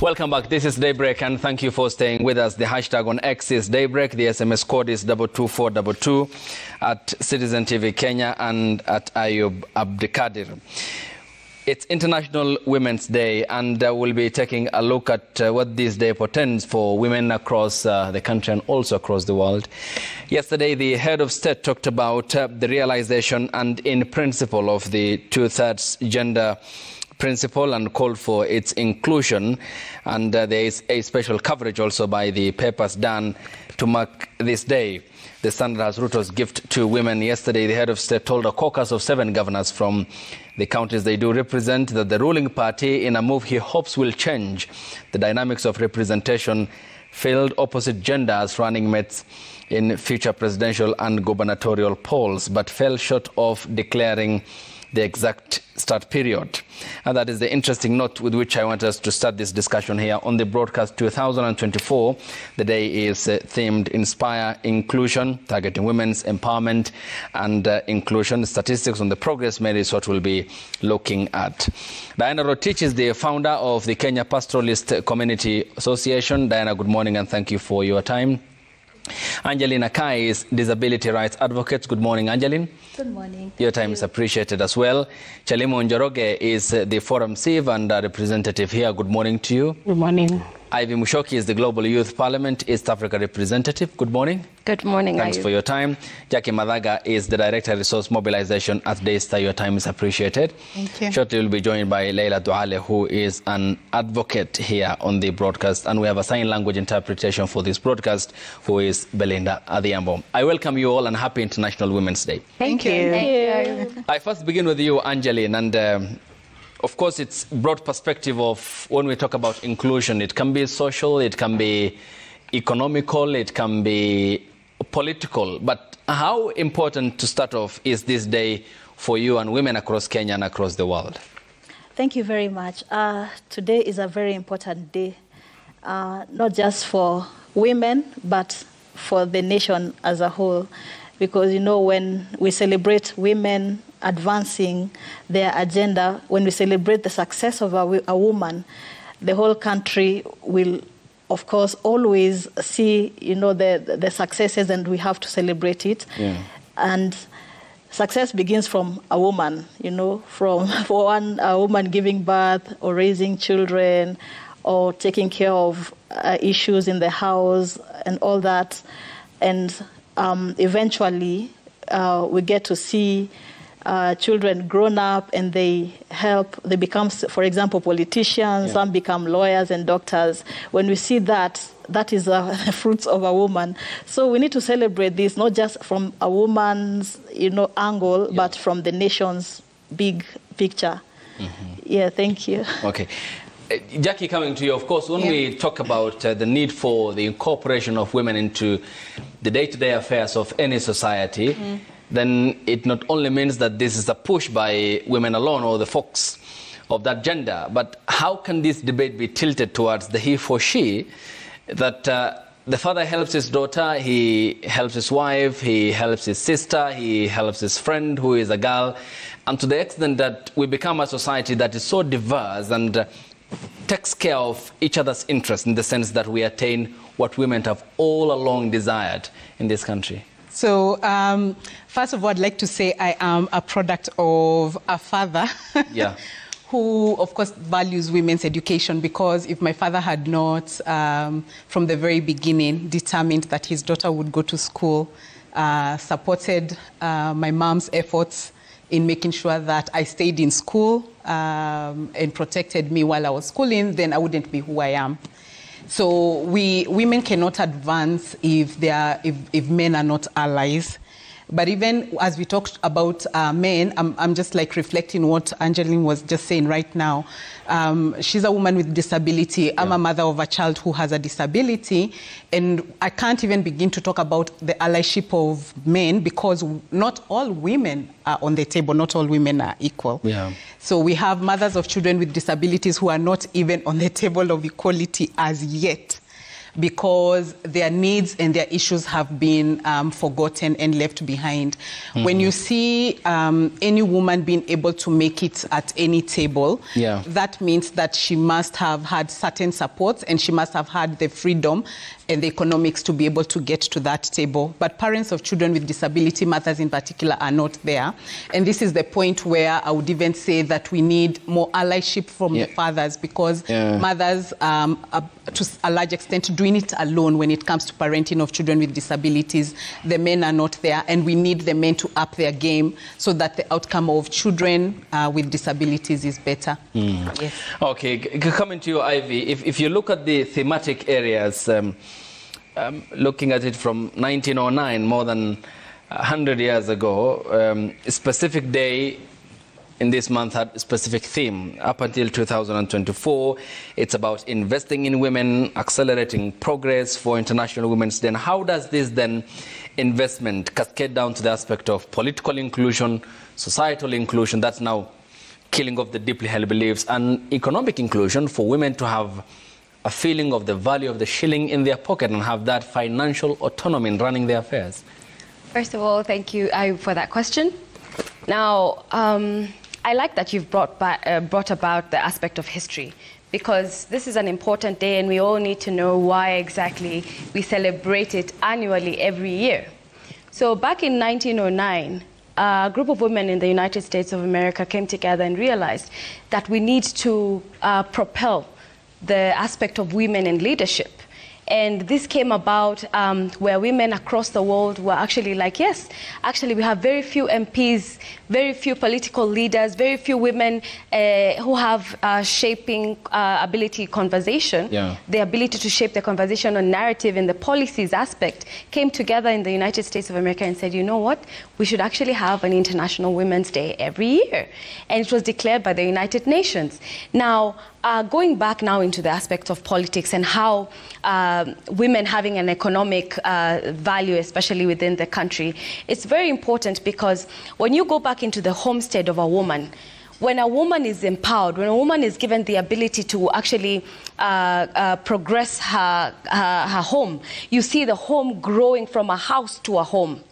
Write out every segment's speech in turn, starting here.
Welcome back. This is Daybreak, and thank you for staying with us. The hashtag on X is Daybreak. The SMS code is 22422 at Citizen TV Kenya and at Ayub Abdikadir. It's International Women's Day, and we'll be taking a look at what this day portends for women across the country and also across the world. Yesterday, the head of state talked about the realization and in principle of the two-thirds gender principle and called for its inclusion, and there is a special coverage also by the papers done to mark this day. The Standard has Ruto's gift to women. Yesterday, the head of state told a caucus of 7 governors from the counties they do represent that the ruling party, in a move he hopes will change the dynamics of representation, failed opposite genders running mates in future presidential and gubernatorial polls, but fell short of declaring the exact start period. And that is the interesting note with which I want us to start this discussion here on the broadcast 2024. The day is themed Inspire Inclusion, targeting women's empowerment and inclusion. Statistics on the progress made is what we'll be looking at. Diana Rotich is the founder of the Kenya Pastoralist Community Association. Diana, good morning and thank you for your time. Angeline Akai is disability rights advocate. Good morning, Angeline. Good morning. Your time is appreciated as well. Chalimo Njoroge is the Forum Civ and representative here. Good morning to you. Good morning. Ivy Mushoki is the Global Youth Parliament East Africa representative. Good morning. Good morning. Thanks for your time. Jackie Madaga is the Director of Resource Mobilization at Daystar. Your time is appreciated. Thank you. Shortly we'll be joined by Leila Duale, who is an advocate here on the broadcast, and we have a sign language interpretation for this broadcast, who is Belinda Adhiambo. I welcome you all and happy International Women's Day. Thank you. Thank you. I first begin with you, Angeline, and of course, it's broad perspective of when we talk about inclusion. It can be social, it can be economical, it can be political. But how important, to start off, is this day for you and women across Kenya and across the world? Thank you very much. Today is a very important day, not just for women, but for the nation as a whole. Because, you know, when we celebrate women advancing their agenda, when we celebrate the success of a woman, the whole country will, of course, always see, you know, the successes, and we have to celebrate it. Yeah. And success begins from a woman, you know, a woman giving birth or raising children or taking care of issues in the house and all that. And eventually, we get to see children grown up, and they become, for example, politicians. Yeah. Some become lawyers and doctors. When we see that, that is the fruits of a woman. So we need to celebrate this, not just from a woman's, you know, angle, yeah, but from the nation's big picture. Mm-hmm. Yeah, thank you. Okay. Jackie, coming to you, of course, when we talk about the need for the incorporation of women into the day-to-day affairs of any society, then it not only means that this is a push by women alone or the folks of that gender, but how can this debate be tilted towards the he for she, that the father helps his daughter, he helps his wife, he helps his sister, he helps his friend who is a girl, and to the extent that we become a society that is so diverse and takes care of each other's interests, in the sense that we attain what women have all along desired in this country? So, first of all, I'd like to say I am a product of a father yeah, who, of course, values women's education, because if my father had not, from the very beginning, determined that his daughter would go to school, supported my mom's efforts in making sure that I stayed in school and protected me while I was schooling, then I wouldn't be who I am. So women cannot advance if men are not allies. But even as we talked about men, I'm just like reflecting what Angeline was just saying right now. She's a woman with disability. Yeah. I'm a mother of a child who has a disability. And I can't even begin to talk about the allyship of men, because not all women are on the table. Not all women are equal. Yeah. So we have mothers of children with disabilities who are not even on the table of equality as yet. because their needs and their issues have been forgotten and left behind. When you see any woman being able to make it at any table, that means that she must have had certain supports and she must have had the freedom and the economics to be able to get to that table. But parents of children with disability, mothers in particular, are not there. And this is the point where I would even say that we need more allyship from the fathers, because mothers, to a large extent, doing it alone when it comes to parenting of children with disabilities. The men are not there, and we need the men to up their game so that the outcome of children with disabilities is better. Yes. Okay, coming to you, Ivy, if you look at the thematic areas, looking at it from 1909, more than 100 years ago, a specific day in this month had a specific theme. Up until 2024, it's about investing in women, accelerating progress for International Women's Day. And how does this then investment cascade down to the aspect of political inclusion, societal inclusion, that's now killing off the deeply held beliefs, and economic inclusion for women to have a feeling of the value of the shilling in their pocket and have that financial autonomy in running their affairs? First of all, thank you, for that question. Now, I like that you've brought about the aspect of history, because this is an important day and we all need to know why exactly we celebrate it annually every year. So back in 1909, a group of women in the United States of America came together and realized that we need to propel the aspect of women in leadership. And this came about where women across the world were actually like, yes, actually we have very few MPs, very few political leaders, very few women who have shaping ability conversation. The ability to shape the conversation on narrative and the policies aspect came together in the United States of America and said, you know what, we should actually have an International Women's Day every year. And it was declared by the United Nations. Now, going back now into the aspect of politics and how women having an economic value, especially within the country, it's very important, because when you go back into the homestead of a woman, when a woman is empowered, when a woman is given the ability to actually progress her home, you see the home growing from a house to a home.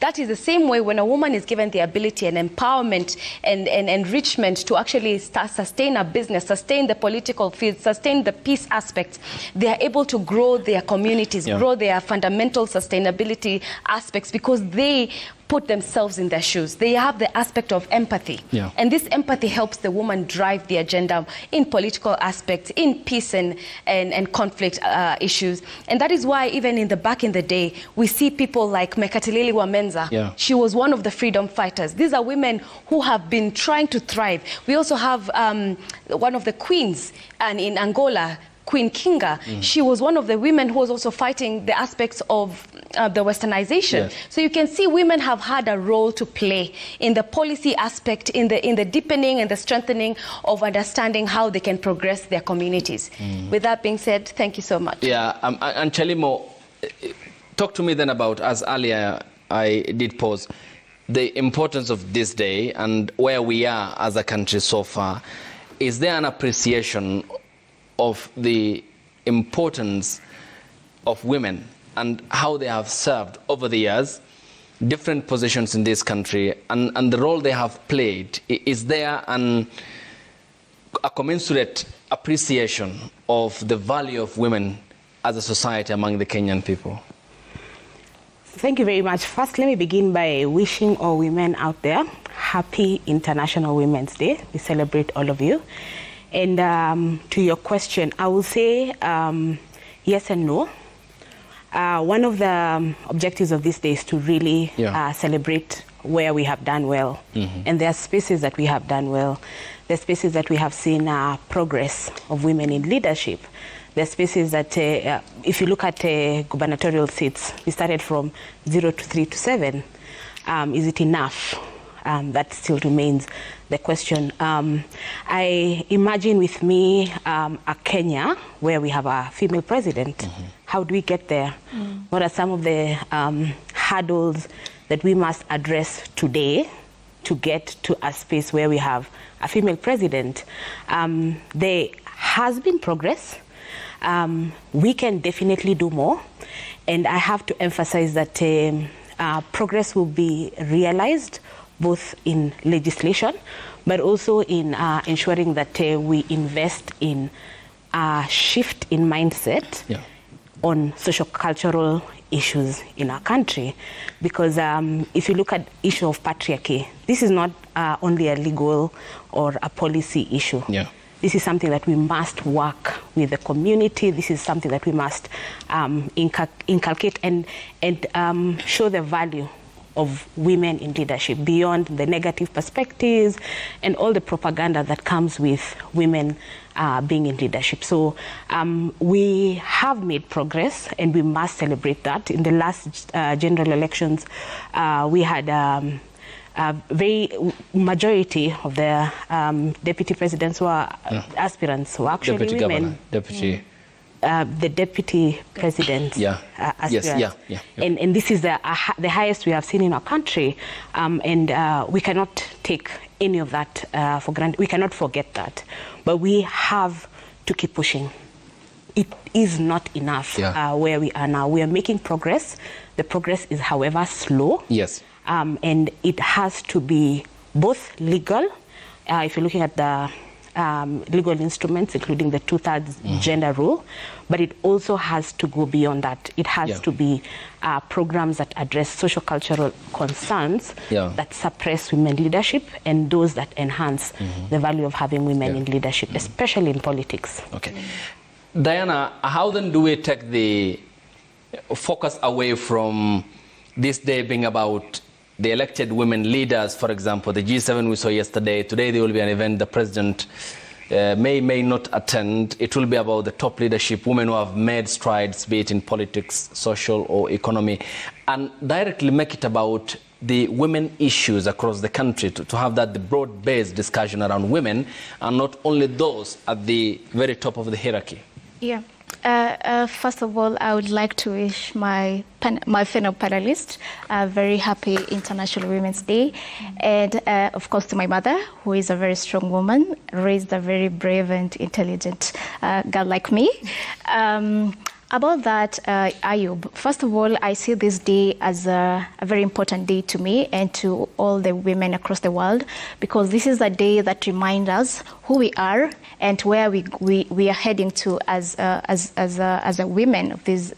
That is the same way when a woman is given the ability and empowerment and enrichment to actually sustain a business, sustain the political field, sustain the peace aspects, they are able to grow their communities, grow their fundamental sustainability aspects, because they put themselves in their shoes. They have the aspect of empathy. And this empathy helps the woman drive the agenda in political aspects, in peace and conflict issues. And that is why even back in the day, we see people like Mekatilili Wamenza. She was one of the freedom fighters. These are women who have been trying to thrive. We also have one of the queens in Angola, Queen Kinga. She was one of the women who was also fighting the aspects of the westernization. So you can see women have had a role to play in the policy aspect, in the deepening and the strengthening of understanding how they can progress their communities. With that being said, thank you so much. And Chelimo, talk to me then about, as earlier I did pose, the importance of this day and where we are as a country so far. Is there an appreciation of the importance of women and how they have served over the years, different positions in this country, and the role they have played? Is there a commensurate appreciation of the value of women as a society among the Kenyan people? Thank you very much. First, let me begin by wishing all women out there happy International Women's Day. We celebrate all of you. And to your question, I will say yes and no. One of the objectives of this day is to really celebrate where we have done well. And there are spaces that we have done well. There are spaces that we have seen progress of women in leadership. There are spaces that, if you look at gubernatorial seats, we started from 0 to 3 to 7. Is it enough? That still remains the question. I imagine with me a Kenya where we have a female president. How do we get there? What are some of the hurdles that we must address today to get to a space where we have a female president? There has been progress. We can definitely do more. And I have to emphasize that progress will be realized both in legislation, but also in ensuring that we invest in a shift in mindset on socio-cultural issues in our country. Because if you look at the issue of patriarchy, this is not only a legal or a policy issue. This is something that we must work with the community. This is something that we must inculcate and show the value of women in leadership beyond the negative perspectives and all the propaganda that comes with women being in leadership. So we have made progress and we must celebrate that. In the last general elections, we had a very majority of the deputy presidents who are aspirants who are actually Deputy women. Governor, the deputy president aspirants. And this is the highest we have seen in our country, and we cannot take any of that for granted. We cannot forget that, but we have to keep pushing. It is not enough where we are now. We are making progress. The progress is, however, slow. And it has to be both legal, if you're looking at the legal instruments, including the two-thirds gender rule, but it also has to go beyond that. It has to be programs that address socio-cultural concerns that suppress women leadership and those that enhance the value of having women in leadership, especially in politics. Diana, how then do we take the focus away from this day being about the elected women leaders? For example, the G7 we saw yesterday. Today there will be an event the president may not attend. It will be about the top leadership, women who have made strides, be it in politics, social or economy, and directly make it about the women issues across the country, to have that the broad-based discussion around women and not only those at the very top of the hierarchy. First of all, I would like to wish my fellow panelists a very happy International Women's Day. And of course to my mother, who is a very strong woman, raised a very brave and intelligent girl like me. About that, Ayub, first of all, I see this day as a very important day to me and to all the women across the world, because this is a day that reminds us who we are and where we are heading to as a women of this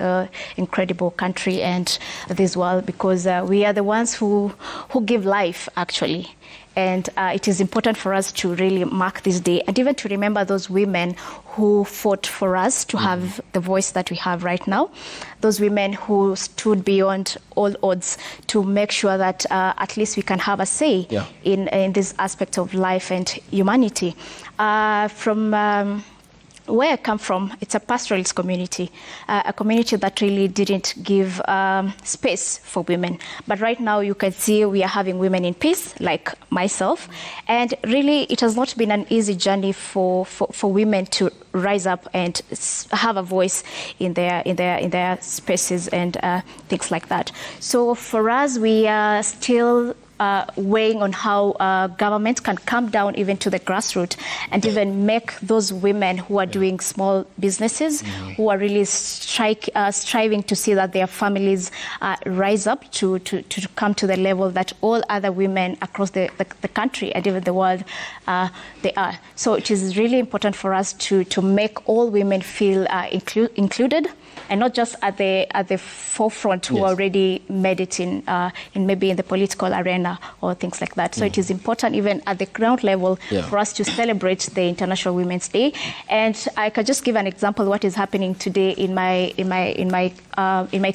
incredible country and this world, because we are the ones who give life, actually. And it is important for us to really mark this day and even to remember those women who fought for us to have the voice that we have right now. Those women who stood beyond all odds to make sure that at least we can have a say in this aspect of life and humanity. From where I come from, it's a pastoralist community, a community that really didn't give space for women. But right now you can see we are having women in peace, like myself. And really it has not been an easy journey for women to rise up and have a voice in their spaces and things like that. So for us, we are still weighing on how government can come down even to the grassroots and even make those women who are doing small businesses, who are really striving to see that their families rise up to come to the level that all other women across the country and even the world they are. So it is really important for us to make all women feel included, and not just at the forefront who already made it in maybe in the political arena or things like that. So it is important even at the ground level for us to celebrate the International Women's Day. And I can just give an example of what is happening today in my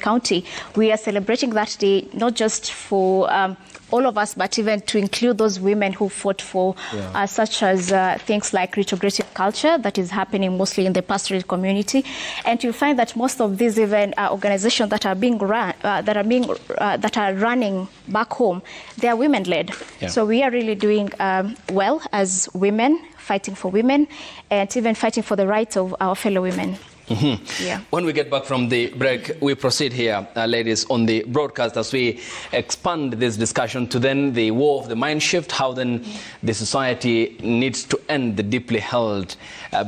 county. We are celebrating that day not just for all of us, but even to include those women who fought for such as things like retrogressive culture that is happening mostly in the pastoral community. And you'll find that most of these even organizations that are being run, that are running back home, they are women-led. So we are really doing well as women, fighting for women and even fighting for the rights of our fellow women. Yeah. When we get back from the break, we proceed here, ladies, on the broadcast as we expand this discussion to then the war of the mind shift, how then the society needs to end the deeply held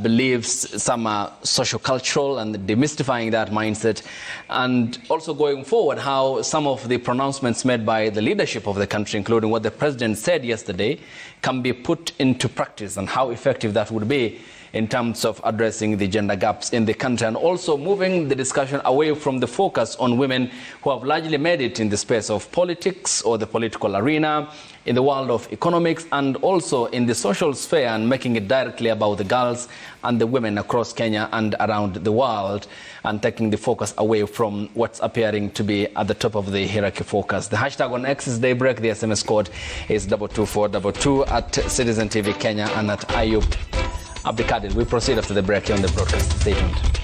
beliefs, some are socio-cultural, and demystifying that mindset, and also going forward, how some of the pronouncements made by the leadership of the country, including what the president said yesterday, can be put into practice, and how effective that would be in terms of addressing the gender gaps in the country, and also moving the discussion away from the focus on women who have largely made it in the space of politics or the political arena, in the world of economics, and also in the social sphere, and making it directly about the girls and the women across Kenya and around the world, and taking the focus away from what's appearing to be at the top of the hierarchy focus. The hashtag on X is Daybreak. The SMS code is 22422 at Citizen TV Kenya and at Ayub Abdikadir. We proceed after the break here on the broadcast. Stay tuned.